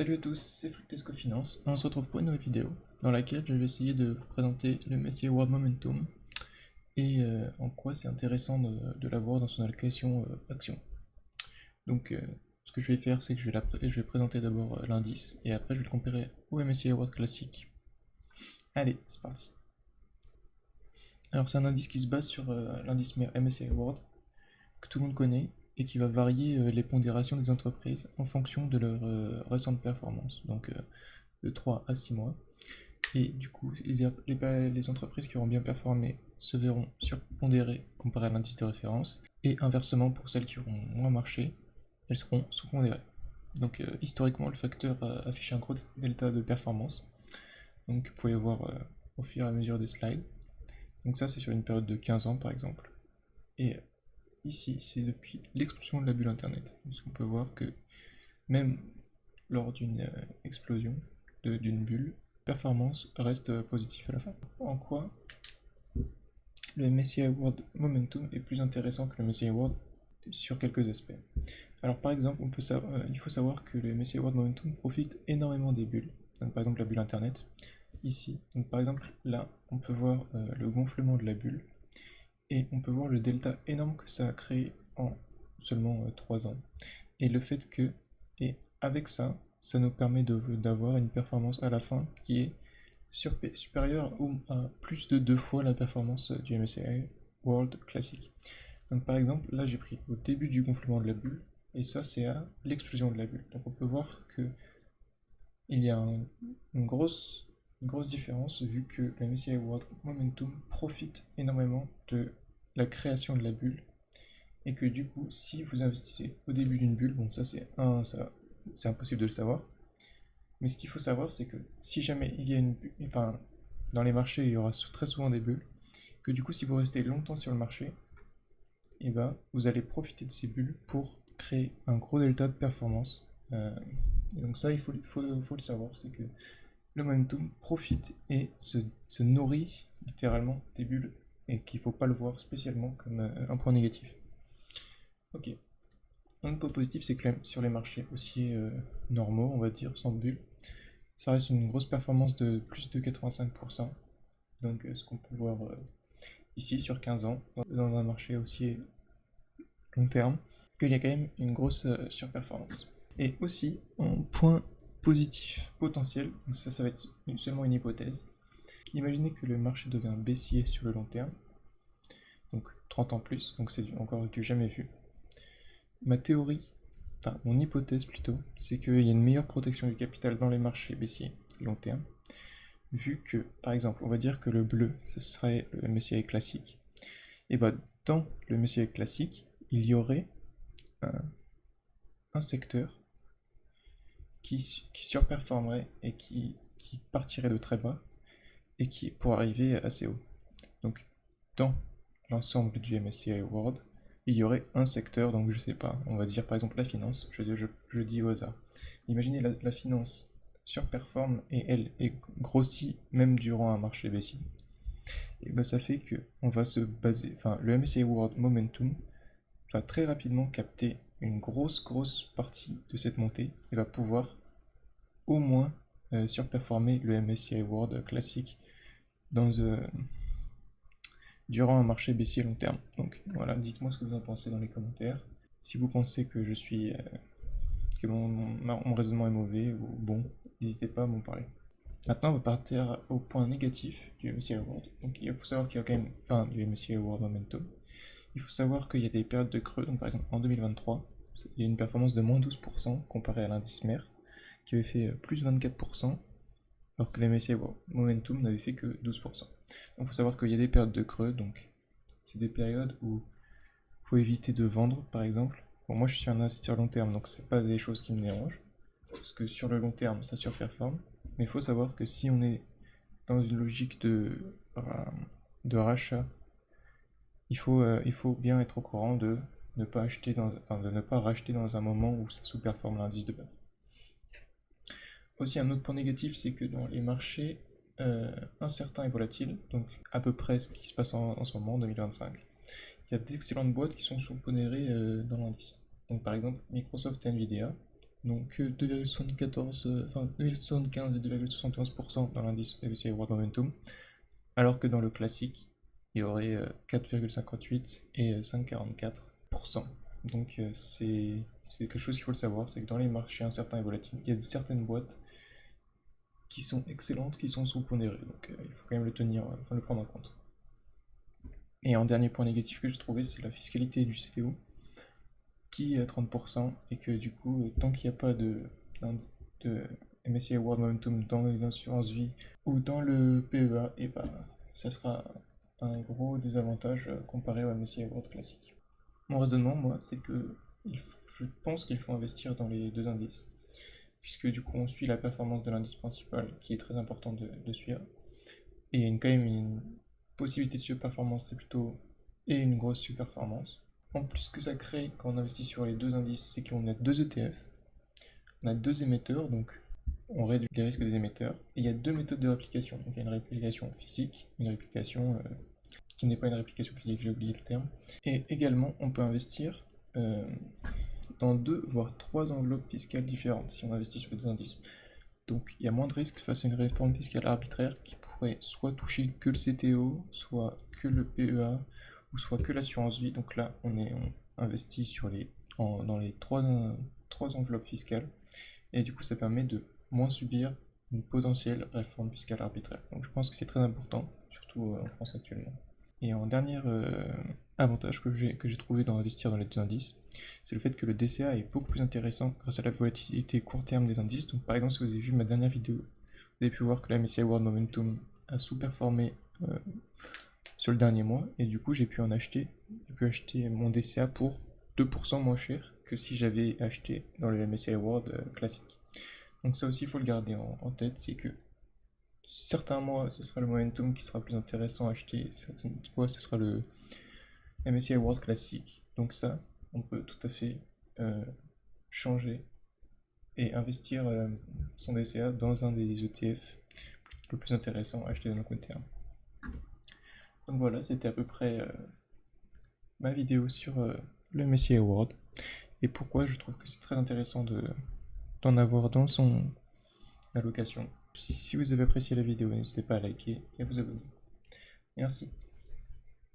Salut à tous, c'est Fructesco Finance. On se retrouve pour une nouvelle vidéo dans laquelle je vais essayer de vous présenter le MSCI World Momentum et en quoi c'est intéressant de l'avoir dans son allocation action. Donc ce que je vais faire, c'est que je vais présenter d'abord l'indice et après je vais le comparer au MSCI World classique. Allez, c'est parti. Alors c'est un indice qui se base sur l'indice MSCI World que tout le monde connaît et qui va varier les pondérations des entreprises en fonction de leur récente performance, donc de 3 à 6 mois. Et du coup, les entreprises qui auront bien performé se verront surpondérées comparé à l'indice de référence, et inversement, pour celles qui auront moins marché, elles seront sous-pondérées. Donc historiquement, le facteur affiche un gros delta de performance, donc vous pouvez voir au fur et à mesure des slides. Donc ça, c'est sur une période de 15 ans par exemple. Et ici, c'est depuis l'explosion de la bulle Internet. Donc on peut voir que même lors d'une explosion d'une bulle, performance reste positif à la fin. En quoi le MSCI World Momentum est plus intéressant que le MSCI World sur quelques aspects. Alors par exemple, il faut savoir que le MSCI World Momentum profite énormément des bulles. Donc par exemple la bulle Internet, ici. Donc par exemple là, on peut voir le gonflement de la bulle et on peut voir le delta énorme que ça a créé en seulement 3 ans. Et le fait que, et avec ça, ça nous permet d'avoir une performance à la fin qui est supérieure à plus de 2 fois la performance du MSCI World classique. Donc par exemple, là j'ai pris au début du gonflement de la bulle, et ça c'est à l'explosion de la bulle. Donc on peut voir que il y a une grosse différence vu que le MSCI World Momentum profite énormément de la création de la bulle et que du coup, si vous investissez au début d'une bulle, bon ça c'est impossible de le savoir, mais ce qu'il faut savoir c'est que si jamais il y a une bulle, enfin dans les marchés il y aura très souvent des bulles, que du coup si vous restez longtemps sur le marché, et ben vous allez profiter de ces bulles pour créer un gros delta de performance. Et donc ça faut le savoir, c'est que le momentum profite et se nourrit littéralement des bulles et qu'il ne faut pas le voir spécialement comme un point négatif. Ok. Un point positif, c'est que sur les marchés haussiers normaux, on va dire, sans bulle, ça reste une grosse performance de plus de 85%. Donc ce qu'on peut voir ici sur 15 ans, dans un marché haussier long terme, qu'il y a quand même une grosse surperformance. Et aussi, en point positif potentiel, donc ça va être seulement une hypothèse, imaginez que le marché devient baissier sur le long terme, donc 30 ans plus, donc c'est encore du jamais vu. Ma théorie, enfin mon hypothèse plutôt, c'est qu'il y a une meilleure protection du capital dans les marchés baissiers long terme, vu que, par exemple, on va dire que le bleu, ce serait le MSCI classique, et bah dans le MSCI classique, il y aurait un secteur qui surperformerait et qui partirait de très bas et qui pour arriver assez haut. Donc dans l'ensemble du MSCI World, il y aurait un secteur, donc je sais pas, on va dire par exemple la finance, je dis au hasard. Imaginez la finance surperforme et elle est grossie même durant un marché baissier. Et ben ça fait que on va se baser, enfin le MSCI World Momentum va très rapidement capter une grosse partie de cette montée et va pouvoir au moins surperformer le MSCI World classique dans, durant un marché baissier long terme. Donc voilà, dites-moi ce que vous en pensez dans les commentaires. Si vous pensez que que mon raisonnement est mauvais ou bon, n'hésitez pas à m'en parler. Maintenant, on va partir au point négatif du MSCI World. Donc il faut savoir qu'il y a quand même, enfin du MSCI World Momentum, il faut savoir qu'il y a des périodes de creux. Donc par exemple en 2023, il y a une performance de moins 12% comparé à l'indice MER, qui avait fait plus 24%, alors que l'MSCI Momentum n'avait fait que 12%. Donc il faut savoir qu'il y a des périodes de creux, donc c'est des périodes où il faut éviter de vendre, par exemple. Bon, moi je suis un investisseur long terme, donc c'est pas des choses qui me dérangent, parce que sur le long terme ça surperforme. Mais il faut savoir que si on est dans une logique de rachat, il faut bien être au courant de ne pas acheter de ne pas racheter dans un moment où ça sous-performe l'indice de base. Aussi, un autre point négatif, c'est que dans les marchés incertains et volatiles, donc à peu près ce qui se passe en ce moment, en 2025, il y a d'excellentes boîtes qui sont sous-pondérées dans l'indice. Donc par exemple, Microsoft et Nvidia, Donc 2,74, enfin 2,75 et 2,71% dans l'indice MSCI World Momentum, alors que dans le classique, il y aurait 4,58 et 5,44%. Donc c'est quelque chose qu'il faut le savoir, c'est que dans les marchés incertains et volatiles, il y a certaines boîtes qui sont excellentes, qui sont sous-pondérées. Donc il faut quand même le tenir, enfin le prendre en compte. Et un dernier point négatif que j'ai trouvé, c'est la fiscalité du CTO, qui est à 30%, et que du coup, tant qu'il n'y a pas de MSCI World Momentum dans les assurances vie ou dans le PEA, et bah, ça sera un gros désavantage comparé au MSCI World classique. Mon raisonnement, moi, c'est que je pense qu'il faut investir dans les deux indices, puisque du coup, on suit la performance de l'indice principal, qui est très important de suivre, et il y a quand même une possibilité de surperformance, c'est plutôt et une grosse surperformance. En plus, ce que ça crée quand on investit sur les deux indices, c'est qu'on a deux ETF, on a deux émetteurs, donc on réduit les risques des émetteurs. Et il y a deux méthodes de réplication. Donc il y a une réplication physique, une réplication qui n'est pas une réplication physique, j'ai oublié le terme. Et également, on peut investir dans deux voire trois enveloppes fiscales différentes si on investit sur les deux indices. Donc il y a moins de risques face à une réforme fiscale arbitraire qui pourrait soit toucher que le CTO, soit que le PEA, ou soit que l'assurance vie. Donc là, on investit dans les trois enveloppes fiscales. Et du coup, ça permet de moins subir une potentielle réforme fiscale arbitraire. Donc je pense que c'est très important, surtout en France actuellement. Et en dernier avantage que j'ai trouvé dans investir dans les deux indices, c'est le fait que le DCA est beaucoup plus intéressant grâce à la volatilité court terme des indices. Donc par exemple, si vous avez vu ma dernière vidéo, vous avez pu voir que la MSCI World Momentum a sous-performé sur le dernier mois, et du coup j'ai pu acheter mon DCA pour 2% moins cher que si j'avais acheté dans le MSCI World classique. Donc ça aussi il faut le garder en tête, c'est que certains mois ce sera le momentum qui sera plus intéressant à acheter, certaines fois ce sera le MSCI World classique. Donc ça, on peut tout à fait changer et investir son DCA dans un des ETF le plus intéressant à acheter dans le court terme. Donc voilà, c'était à peu près ma vidéo sur le MSCI World et pourquoi je trouve que c'est très intéressant d'en avoir dans son allocation. Si vous avez apprécié la vidéo, n'hésitez pas à liker et à vous abonner. Merci.